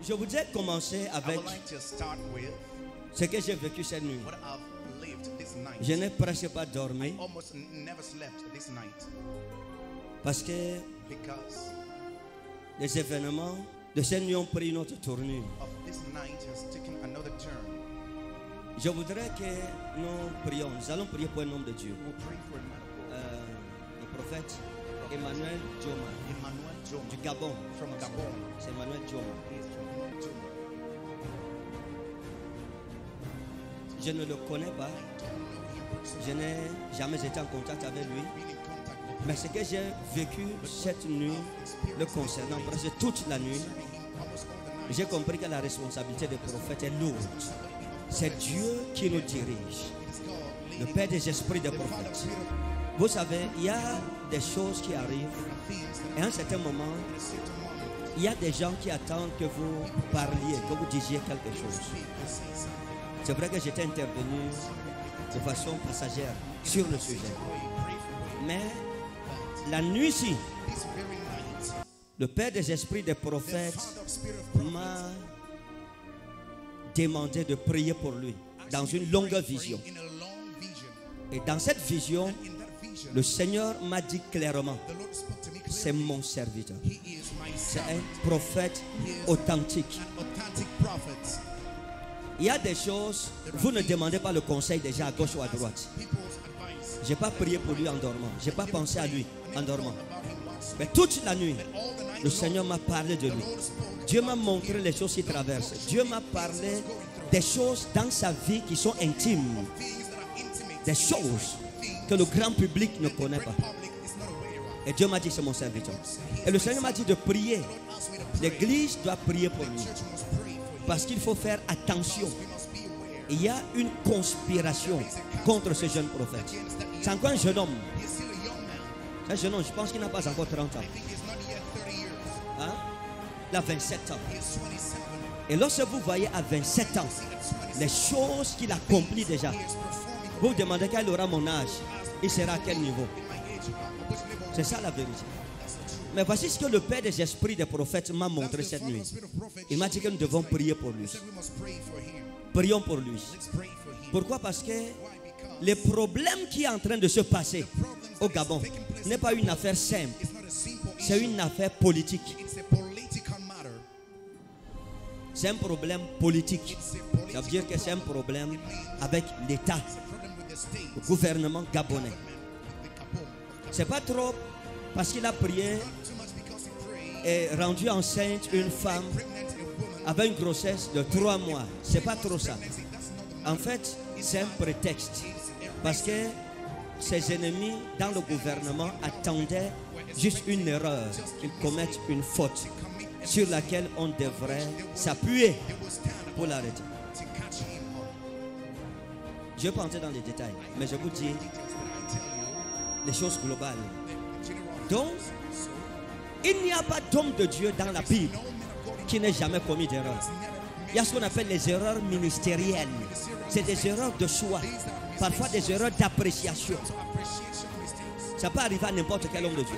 Je voudrais commencer I avec would like to start with ce que j'ai vécu cette nuit. what I've lived this night. Je n'ai presque pas dormi Almost never slept this night parce que because les événements de cette nuit ont pris une autre tournure. of this night has taken another turn. Je voudrais que nous prions. Nous allons prier pour un homme de Dieu. We'll pray for a man of God, Le prophète Emmanuel Djoma Emmanuel Joma du Gabon. from Gabon. C'est Emmanuel Djoma. He is from Emmanuel Joma. Je ne le connais pas. I don't know him personally. Je n'ai jamais été en contact avec lui. Been in contact with Mais ce que j'ai vécu cette nuit le concernant presque toute la nuit, him almost all the night. j'ai compris que la responsabilité des prophètes est lourde. C'est Dieu qui nous dirige, le Père des esprits des prophètes. Vous savez, il y a des choses qui arrivent et à un certain moment, il y a des gens qui attendent que vous parliez, que vous disiez quelque chose. C'est vrai que j'étais intervenu de façon passagère sur le sujet. Mais la nuit-ci, le Père des esprits des prophètes m'a demandé de prier pour lui dans une longue vision. In a long vision. Et dans cette vision, In that vision, le Seigneur m'a dit clairement, the Lord spoke to me c'est clearly. mon serviteur. He is my C'est servant. un prophète authentique. An authentic prophet. Il y a des choses, vous ne demandez pas le conseil déjà à gauche ou à droite. People's advice. Je n'ai pas prié pour lui en dormant. Je n'ai pas pensé à lui en dormant. About him once. Mais toute la nuit, All the night le long, Seigneur m'a parlé de lui. the Lord spoke. Dieu m'a montré les choses qu'il traverse. Dieu m'a parlé des choses dans sa vie qui sont intimes. Things that are intimate. Des choses que le grand public ne connaît pas. Public is not aware of. Et Dieu m'a dit c'est mon serviteur. Et le Seigneur m'a dit de prier. Ask me to pray. L'église doit prier pour lui. Church must pray for him. Parce qu'il faut faire attention. We must be aware. Il y a une conspiration contre ce jeune prophète. C'est encore un jeune homme. He's still a young man. Un jeune homme, je pense qu'il n'a pas encore 30 ans. I think he's not yet 30 years. Hein? Il a 27 ans. He's 27. Et lorsque vous voyez à 27 ans les choses qu'il accomplit déjà, He is performing vous vous demandez quel aura mon âge, il sera à quel niveau. my age. Which level? C'est ça la vérité. That's the truth. Mais voici ce que le Père des esprits des prophètes m'a montré That's the cette Father nuit. of Spirit of prophet. Il m'a dit que nous devons prier pour lui. He said we must pray for him. Prions pour lui. Let's pray for him. Pourquoi? Parce que Why? Because les problèmes qui est en train de se passer au Gabon n'est pas une affaire simple, it's not a simple c'est issue. une affaire politique. It's a political matter. C'est un problème politique. It's a Ça political veut dire que c'est un problème avec l'État, problem with the state. le gouvernement gabonais. The Gabon. C'est pas trop parce qu'il a prié Too much because he prayed. et rendu enceinte une femme Pregnant a woman. avec une grossesse de 3 mois. C'est pas trop ça. Pregnancy, that's not the En fait, c'est un prétexte. Parce que ses ennemis dans le gouvernement attendaient juste une erreur, qu'ils commettent une faute sur laquelle on devrait s'appuyer pour l'arrêter. to catch him on. Je ne vais pas entrer dans les détails, mais je vous dis Details, but I tell you, les choses globales. the general. Donc, il n'y a pas d'homme de Dieu dans la Bible No man of God qui n'ait jamais commis d'erreur. Il y a ce qu'on appelle les erreurs ministérielles. C'est des erreurs de choix, parfois des erreurs d'appréciation. appreciation mistakes. Ça peut arriver à n'importe quel homme de Dieu.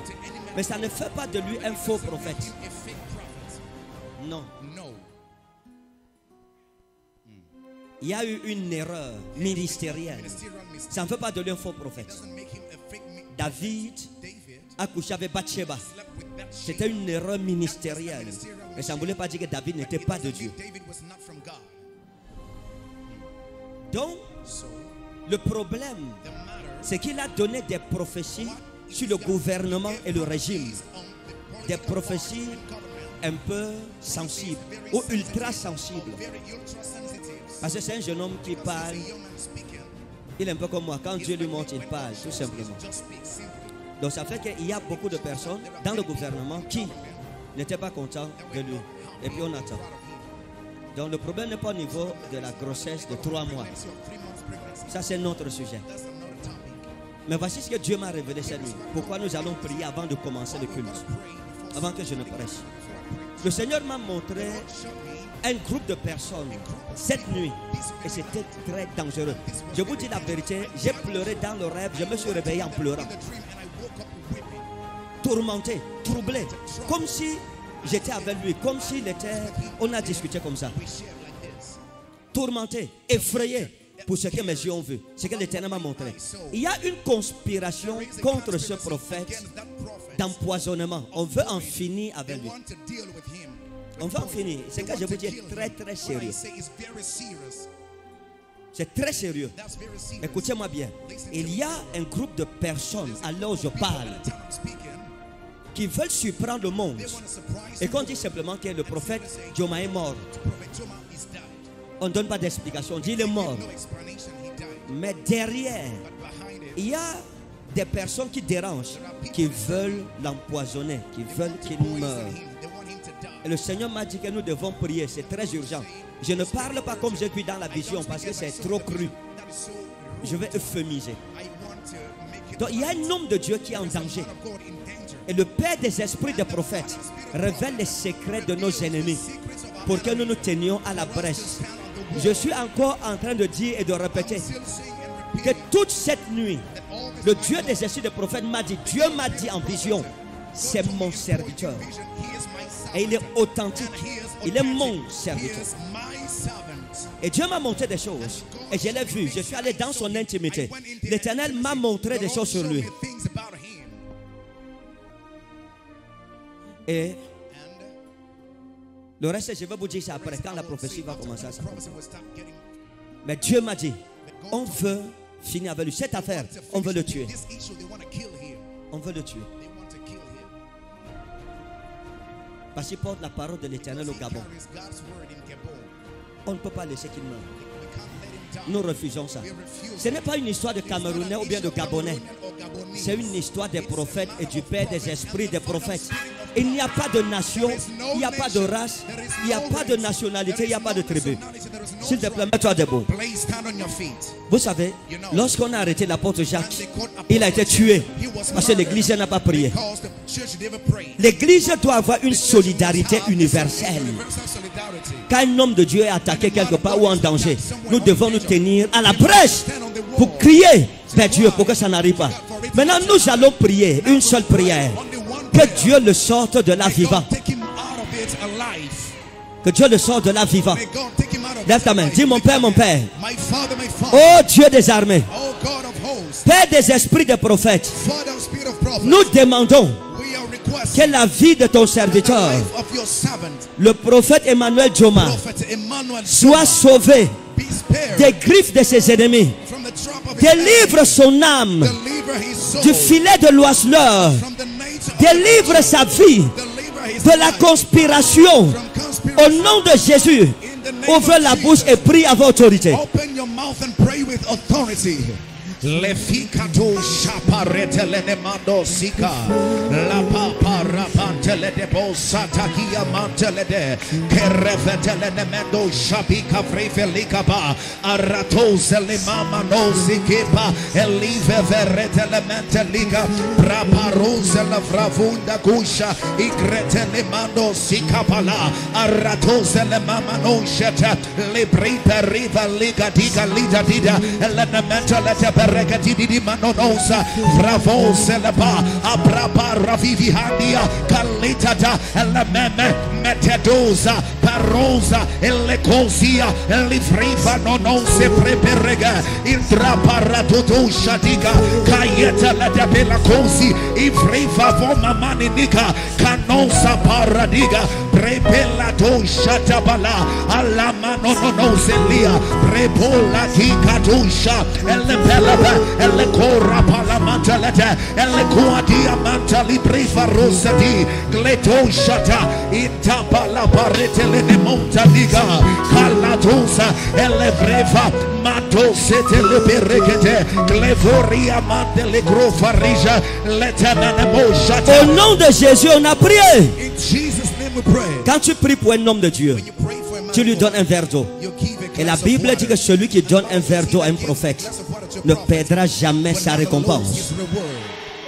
Mais ça ne fait pas de lui un faux prophète. A fake prophet. Non. No. Il y a eu une erreur ministérielle. Ministerial mistake Ça ne fait pas de lui un faux prophète. doesn't make him a fake David David a couché avec Bathsheba. slept with Bathsheba. C'était une erreur ministérielle. Mais ça ne voulait pas dire que David n'était pas de Dieu. David was not from God. Donc, So le problème, the matter c'est qu'il a donné des prophéties sur le gouvernement et le régime. is on the Des political prophéties government. un peu sensibles ou ultra sensibles. Very ultra sensitive. Parce que c'est un jeune homme qui parle. Young man speaking. Il est un peu comme moi. Quand Dieu lui montre, il parle, tout simplement. Just speak simply. Donc ça fait qu'il y a beaucoup de personnes dans le gouvernement qui n'étaient pas contents de lui. Et puis on attend. Donc le problème n'est pas au niveau de la grossesse de 3 mois. So 3 months pregnancy. Ça c'est notre sujet. That's another topic. Mais voici ce que Dieu m'a révélé cette nuit. Pourquoi nous allons prier avant de commencer le culte. Pray before Avant que je ne prêche. Le Seigneur m'a montré un groupe de personnes cette nuit. Et c'était très dangereux. Je vous dis la vérité, j'ai pleuré dans le rêve. Je me suis réveillé en pleurant. the dream and I woke up weeping. Tourmenté, troublé. Comme si j'étais avec lui comme s'il était, on a discuté comme ça. We shared like this. Tourmenté, effrayé pour ce que mes yeux ont vu, ce que l'Éternel m'a montré. Il y a une conspiration contre ce prophète Against that prophet. d'empoisonnement. On veut en finir They avec lui. want to deal with him. On veut en finir. C'est que je vous dis très très What I sérieux. say is very serious. C'est très sérieux. That's very serious. Écoutez-moi bien. Il y a un groupe de personnes à l'heure où je parle By the time I'm speaking, qui veulent surprendre le monde. they want to surprise Et qu'on dit simplement que le prophète Joma est mort. Prophet Joma is died. On ne donne pas d'explication. On dit il est mort. No explanation, he died. Mais derrière, But behind it, il y a des personnes qui dérangent, qui veulent l'empoisonner, qui veulent qu'il meure. poison him. They want him to die. Et le Seigneur m'a dit que nous devons prier. C'est très urgent. Je ne parle pas comme je suis dans la vision parce que c'est trop cru. That is so rude. Je vais euphémiser. I want to make it Donc il y a un homme de Dieu qui est en danger. of God in danger. Et le Père des esprits des prophètes révèle les secrets de nos ennemis Secrets of our pour que nous nous tenions à la brèche. Je suis encore en train de dire et de répéter still saying and que repeating toute cette nuit, that all this le Dieu des esprits des prophètes m'a dit, Dieu m'a dit en vision, c'est mon serviteur. vision, he is my servant. Et il est authentique. Il est mon He serviteur. is my servant. Et Dieu m'a montré des choses. Et je l'ai vu. Je suis allé dans son intimité. L'Éternel m'a montré des choses sur lui. Things about him. Et And le reste, je vais vous dire ça après, quand la prophétie va commencer à s'accomplir. prophecy will start getting. Mais Dieu m'a dit, on veut finir avec lui. Cette affaire, on veut le tuer. This issue, they want to kill him. On veut le tuer. They want to kill him. Parce qu'il porte la parole de l'Éternel au He Gabon. carries God's word in Gabon. On ne peut pas laisser qu'il meure. We can't let him die. Nous refusons ça. We refuse. Ce n'est pas une histoire de Camerounais ou bien de Gabonais. C'est une histoire des prophètes et du Père des esprits des prophètes. Il n'y a pas de nation, il n'y a pas de race, il n'y a pas de nationalité, il n'y a pas de tribu. S'il te plaît, mets-toi debout. Please stand on your feet. Vous savez, lorsqu'on a arrêté l'apôtre Jacques, il a été tué parce que l'église n'a pas prié. Because the church never prayed. L'église doit avoir une solidarité universelle. Universal solidarity. Quand un homme de Dieu est attaqué quelque part ou en danger, nous devons nous tenir à la brèche pour crier vers Dieu pour que ça n'arrive pas. Maintenant, nous allons prier une seule prière. Only one Que prayer. Dieu le sorte de la vivant. God take him out of it alive. Que Dieu le sorte de la vivant. May God take him out of Lève ta main. Dis mon Père, mon Père. My Father, my Father. Oh Dieu des armées. Oh God of hosts. Père des esprits des prophètes. Father, Spirit of prophet. Nous demandons We are requesting que la vie de ton the serviteur, life of your servant, le prophète Emmanuel Joma, Prophet Emmanuel, soit sauvé be spared des griffes de ses ennemis. from the trap of his Délivre son âme enemy. Deliver his soul du filet de l'oiseleur. from the nature of Délivre sa vie deliver his de la life conspiration. from Au conspiracy. nom de Jésus, In the name ouvre of la Jesus. bouche et prie avec autorité. Open your mouth and pray with authority. Lefikato shaparete lenemando sika la papa rapantele de bosata kia mantele de kerefetele nemendo shabika frefelika ba aratos le mama no sikipa elive verete lemente liga praparose la fravunda kusha igrete lemando sikapala aratos le mama no sheta le brita riva liga diga lida dida elenementa lete Regatidi di manonosa, bravo seleba, abraba ravivi handia, kalitata, elememe, metedosa, parosa, elecosia, elifriva nonose preperega, intraparatotusha diga, kayeta la de bella cosi, ifriva voma maninica, canosa paradiga, prepella tosha tabala, alla mano nonose lia, prepola ticadusha, elebella elle corra palamanta lete elle qua diamanta librifa rosa di gleto shata intapa la parete le monta liga calatosa elle breva mato sete le berregete glevoria mante le grofarija letemene moshata. Au nom de Jésus, on a prié. In Jesus' name we pray. Quand tu pries pour un homme de Dieu, When you pray for a man, tu lui donnes un verre d'eau. you give a Et la glass of Bible water. dit que celui qui donne un verre d'eau à un prophète ne perdra jamais sa récompense. His reward.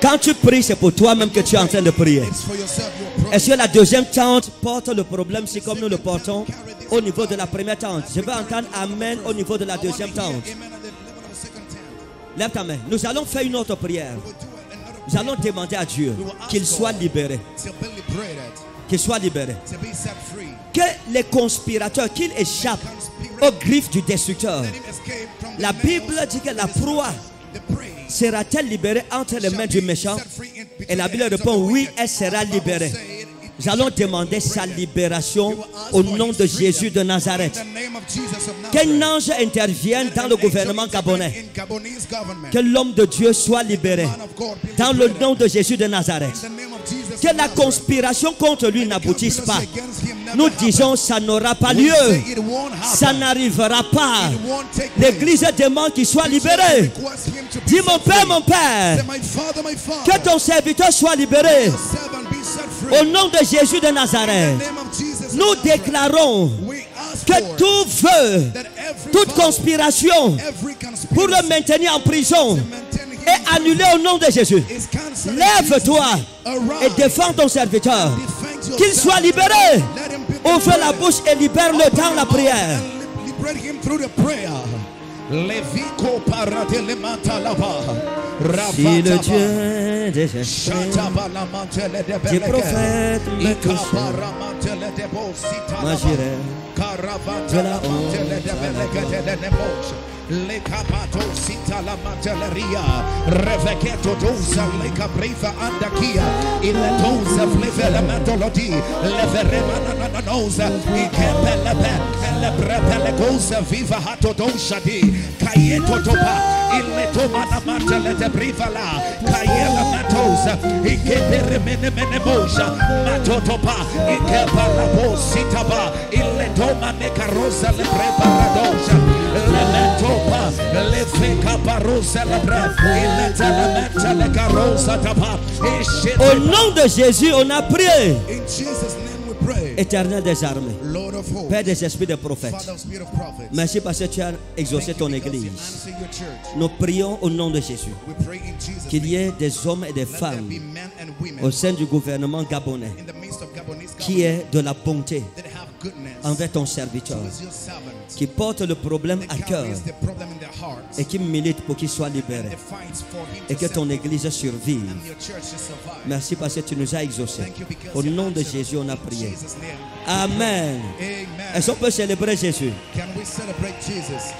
Quand tu pries, c'est pour toi-même que tu es en train de prier. It's for yourself, your Est-ce que la deuxième tente porte le problème si comme nous le portons au niveau de la première tente? Je veux entendre Amen au niveau de la deuxième tente. Amen at the level of the second tent. Lève ta main. Nous allons faire une autre prière. We'll do another Nous allons demander à Dieu qu'il soit libéré. till Billy prayed that. qu'ils soient libérés. to be set free. Que les conspirateurs, qu'ils échappent aux griffes du destructeur. Let him escape from the La nails Bible dit que la proie the prey. sera-t-elle libérée entre les mains du méchant? Et la Bible répond, oui, elle sera libérée. Nous allons demander sa libération au nom de Jésus de Nazareth. Qu'un ange intervienne dans le gouvernement gabonais. Que l'homme de Dieu soit libéré. Dans le nom de Jésus de Nazareth. Que la conspiration contre lui n'aboutisse pas. Nous disons, ça n'aura pas lieu. Ça n'arrivera pas. L'Église demande qu'il soit libéré. Dis, mon Père, que ton serviteur soit libéré. Au nom de Jésus de Nazareth, nous déclarons que tout vœu, toute conspiration pour le maintenir en prison est annulé au nom de Jésus. Lève-toi et défends ton serviteur. Qu'il soit libéré. Ouvre la bouche et libère-le dans la prière. Si le Dieu des esprits, des prophètes me touche, moi j'irai de la honte à la gloire. Le capato sita la mantelleria, revecheto dosa le caprifa andakia, il dosa fleve la mantolodi, le verrema nosa, i kepele le brepele cosa viva hato dosa di, caieto topa, il toma la mantele de briva la, caiela matosa, i kepere mene mosa, mato topa, i kepala posita ba, il toma ne carrosa le prepara dosa, le mento le feca parosa la bref, il telementa le carrosa tapa. Au nom de Jésus, on a prié. In Jesus' name we pray. Éternel des armées, Lord of hosts, Père des esprits de prophètes, Father of spirit of prophets. merci parce que tu as exaucé Thank you ton because you église. answer your church. Nous prions au nom de Jésus We pray in Jesus' qu'il y name. ait des hommes et des Let there femmes be men and women au sein du gouvernement gabonais in the midst of Gabonese qui government aient de la bonté that have goodness envers ton serviteur, towards your servants. qui portent le problème à That cœur carries the problem in their hearts et qui militent pour qu'il soit libéré that fights for him et to que set ton free église survive. and your church to survive. Merci parce que tu nous as exaucés. Thank you because Au you nom de answered Jésus, on a in prié. Jesus' name. Amen. Amen. Est-ce qu'on peut célébrer Jésus? Can we celebrate Jesus?